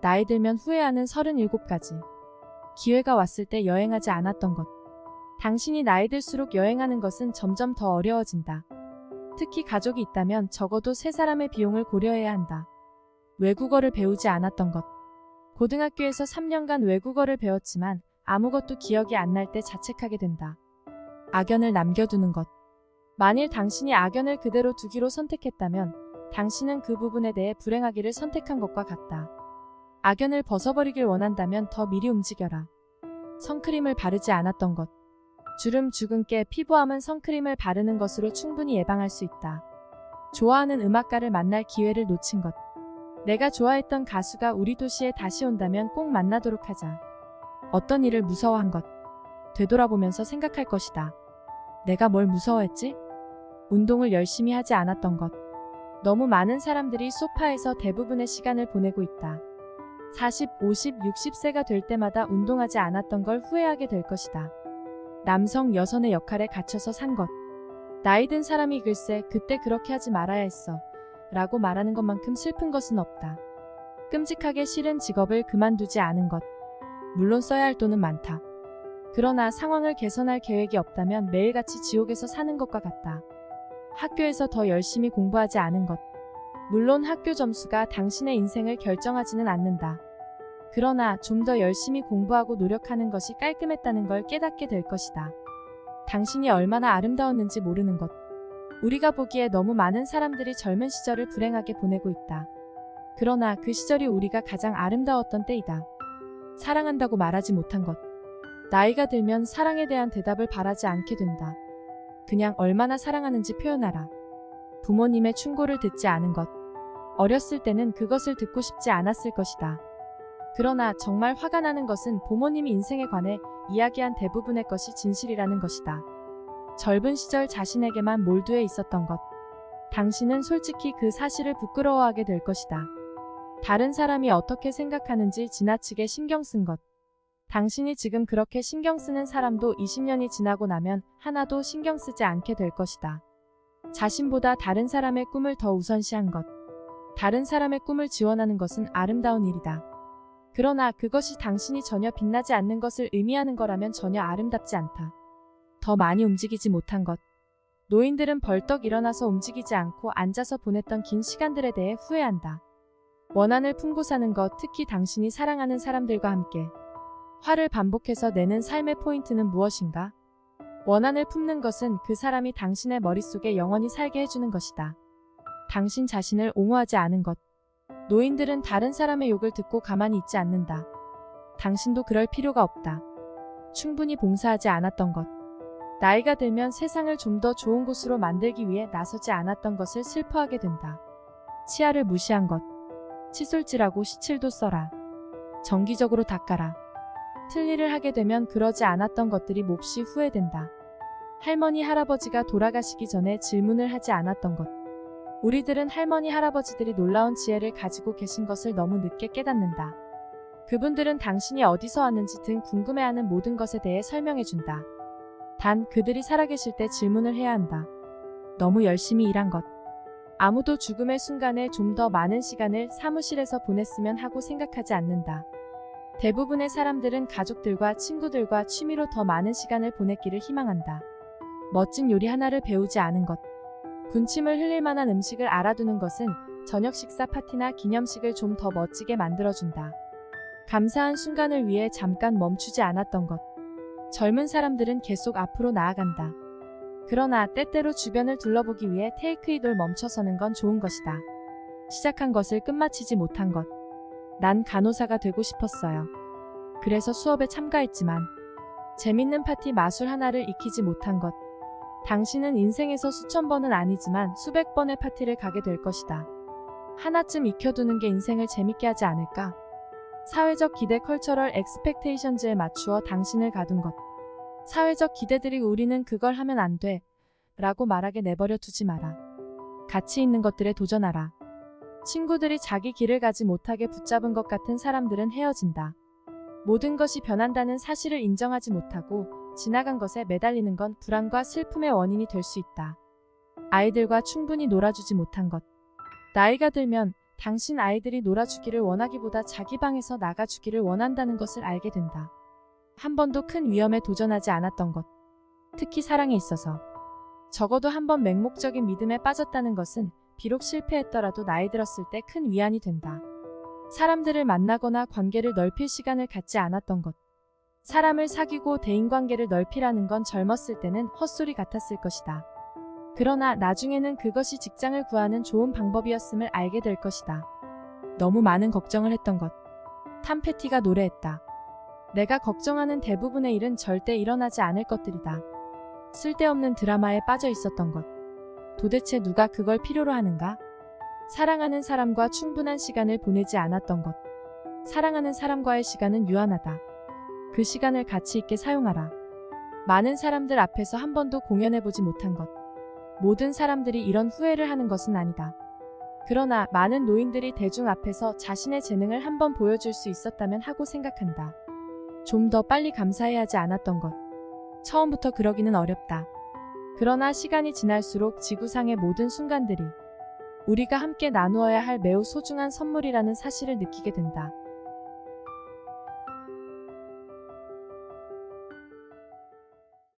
나이 들면 후회하는 37가지. 기회가 왔을 때 여행하지 않았던 것. 당신이 나이 들수록 여행하는 것은 점점 더 어려워진다. 특히 가족이 있다면 적어도 세 사람의 비용을 고려해야 한다. 외국어를 배우지 않았던 것. 고등학교에서 3년간 외국어를 배웠지만 아무것도 기억이 안 날 때 자책하게 된다. 악연을 남겨두는 것. 만일 당신이 악연을 그대로 두기로 선택했다면 당신은 그 부분에 대해 불행하기를 선택한 것과 같다. 악연을 벗어버리길 원한다면 더 미리 움직여라. 선크림을 바르지 않았던 것. 주름, 주근깨, 피부암은 선크림을 바르는 것으로 충분히 예방할 수 있다. 좋아하는 음악가를 만날 기회를 놓친 것. 내가 좋아했던 가수가 우리 도시에 다시 온다면 꼭 만나도록 하자. 어떤 일을 무서워한 것. 되돌아보면서 생각할 것이다. 내가 뭘 무서워했지? 운동을 열심히 하지 않았던 것. 너무 많은 사람들이 소파에서 대부분의 시간을 보내고 있다. 40, 50, 60세가 될 때마다 운동하지 않았던 걸 후회하게 될 것이다. 남성, 여성의 역할에 갇혀서 산 것. 나이 든 사람이 글쎄 그때 그렇게 하지 말아야 했어 라고 말하는 것만큼 슬픈 것은 없다. 끔찍하게 싫은 직업을 그만두지 않은 것. 물론 써야 할 돈은 많다. 그러나 상황을 개선할 계획이 없다면 매일같이 지옥에서 사는 것과 같다. 학교에서 더 열심히 공부하지 않은 것. 물론 학교 점수가 당신의 인생을 결정하지는 않는다. 그러나 좀 더 열심히 공부하고 노력하는 것이 깔끔했다는 걸 깨닫게 될 것이다. 당신이 얼마나 아름다웠는지 모르는 것. 우리가 보기에 너무 많은 사람들이 젊은 시절을 불행하게 보내고 있다. 그러나 그 시절이 우리가 가장 아름다웠던 때이다. 사랑한다고 말하지 못한 것. 나이가 들면 사랑에 대한 대답을 바라지 않게 된다. 그냥 얼마나 사랑하는지 표현하라. 부모님의 충고를 듣지 않은 것. 어렸을 때는 그것을 듣고 싶지 않았을 것이다. 그러나 정말 화가 나는 것은 부모님이 인생에 관해 이야기한 대부분의 것이 진실이라는 것이다. 젊은 시절 자신에게만 몰두해 있었던 것. 당신은 솔직히 그 사실을 부끄러워하게 될 것이다. 다른 사람이 어떻게 생각하는지 지나치게 신경 쓴 것. 당신이 지금 그렇게 신경 쓰는 사람도 20년이 지나고 나면 하나도 신경 쓰지 않게 될 것이다. 자신보다 다른 사람의 꿈을 더 우선시한 것. 다른 사람의 꿈을 지원하는 것은 아름다운 일이다. 그러나 그것이 당신이 전혀 빛나지 않는 것을 의미하는 거라면 전혀 아름답지 않다. 더 많이 움직이지 못한 것. 노인들은 벌떡 일어나서 움직이지 않고 앉아서 보냈던 긴 시간들에 대해 후회한다. 원한을 품고 사는 것, 특히 당신이 사랑하는 사람들과 함께. 화를 반복해서 내는 삶의 포인트는 무엇인가? 원한을 품는 것은 그 사람이 당신의 머릿속에 영원히 살게 해주는 것이다. 당신 자신을 옹호하지 않은 것. 노인들은 다른 사람의 욕을 듣고 가만히 있지 않는다. 당신도 그럴 필요가 없다. 충분히 봉사하지 않았던 것. 나이가 들면 세상을 좀 더 좋은 곳으로 만들기 위해 나서지 않았던 것을 슬퍼하게 된다. 치아를 무시한 것. 칫솔질하고 시칠도 써라. 정기적으로 닦아라. 틀니를 하게 되면 그러지 않았던 것들이 몹시 후회된다. 할머니 할아버지가 돌아가시기 전에 질문을 하지 않았던 것. 우리들은 할머니 할아버지들이 놀라운 지혜를 가지고 계신 것을 너무 늦게 깨닫는다. 그분들은 당신이 어디서 왔는지 등 궁금해하는 모든 것에 대해 설명해준다. 단 그들이 살아계실 때 질문을 해야 한다. 너무 열심히 일한 것. 아무도 죽음의 순간에 좀 더 많은 시간을 사무실에서 보냈으면 하고 생각하지 않는다. 대부분의 사람들은 가족들과 친구들과 취미로 더 많은 시간을 보냈기를 희망한다. 멋진 요리 하나를 배우지 않은 것. 군침을 흘릴 만한 음식을 알아두는 것은 저녁 식사 파티나 기념식을 좀 더 멋지게 만들어준다. 감사한 순간을 위해 잠깐 멈추지 않았던 것. 젊은 사람들은 계속 앞으로 나아간다. 그러나 때때로 주변을 둘러보기 위해 테이크잇을 멈춰서는 건 좋은 것이다. 시작한 것을 끝마치지 못한 것. 난 간호사가 되고 싶었어요. 그래서 수업에 참가했지만 재밌는 파티 마술 하나를 익히지 못한 것. 당신은 인생에서 수천 번은 아니지만 수백 번의 파티를 가게 될 것이다. 하나쯤 익혀두는 게 인생을 재밌게 하지 않을까? 사회적 기대 컬처럴 엑스펙테이션즈에 맞추어 당신을 가둔 것. 사회적 기대들이 우리는 그걸 하면 안 돼 라고 말하게 내버려 두지 마라. 가치 있는 것들에 도전하라. 친구들이 자기 길을 가지 못하게 붙잡은 것 같은 사람들은 헤어진다. 모든 것이 변한다는 사실을 인정하지 못하고 지나간 것에 매달리는 건 불안과 슬픔의 원인이 될 수 있다. 아이들과 충분히 놀아주지 못한 것. 나이가 들면 당신 아이들이 놀아주기를 원하기보다 자기 방에서 나가주기를 원한다는 것을 알게 된다. 한 번도 큰 위험에 도전하지 않았던 것. 특히 사랑에 있어서. 적어도 한 번 맹목적인 믿음에 빠졌다는 것은 비록 실패했더라도 나이 들었을 때 큰 위안이 된다. 사람들을 만나거나 관계를 넓힐 시간을 갖지 않았던 것. 사람을 사귀고 대인관계를 넓히라는 건 젊었을 때는 헛소리 같았을 것이다. 그러나 나중에는 그것이 직장을 구하는 좋은 방법이었음을 알게 될 것이다. 너무 많은 걱정을 했던 것. 탐 패티가 노래했다. 내가 걱정하는 대부분의 일은 절대 일어나지 않을 것들이다. 쓸데없는 드라마에 빠져 있었던 것. 도대체 누가 그걸 필요로 하는가? 사랑하는 사람과 충분한 시간을 보내지 않았던 것. 사랑하는 사람과의 시간은 유한하다. 그 시간을 가치 있게 사용하라. 많은 사람들 앞에서 한 번도 공연해보지 못한 것. 모든 사람들이 이런 후회를 하는 것은 아니다. 그러나 많은 노인들이 대중 앞에서 자신의 재능을 한번 보여줄 수 있었다면 하고 생각한다. 좀 더 빨리 감사해야 하지 않았던 것. 처음부터 그러기는 어렵다. 그러나 시간이 지날수록 지구상의 모든 순간들이 우리가 함께 나누어야 할 매우 소중한 선물이라는 사실을 느끼게 된다.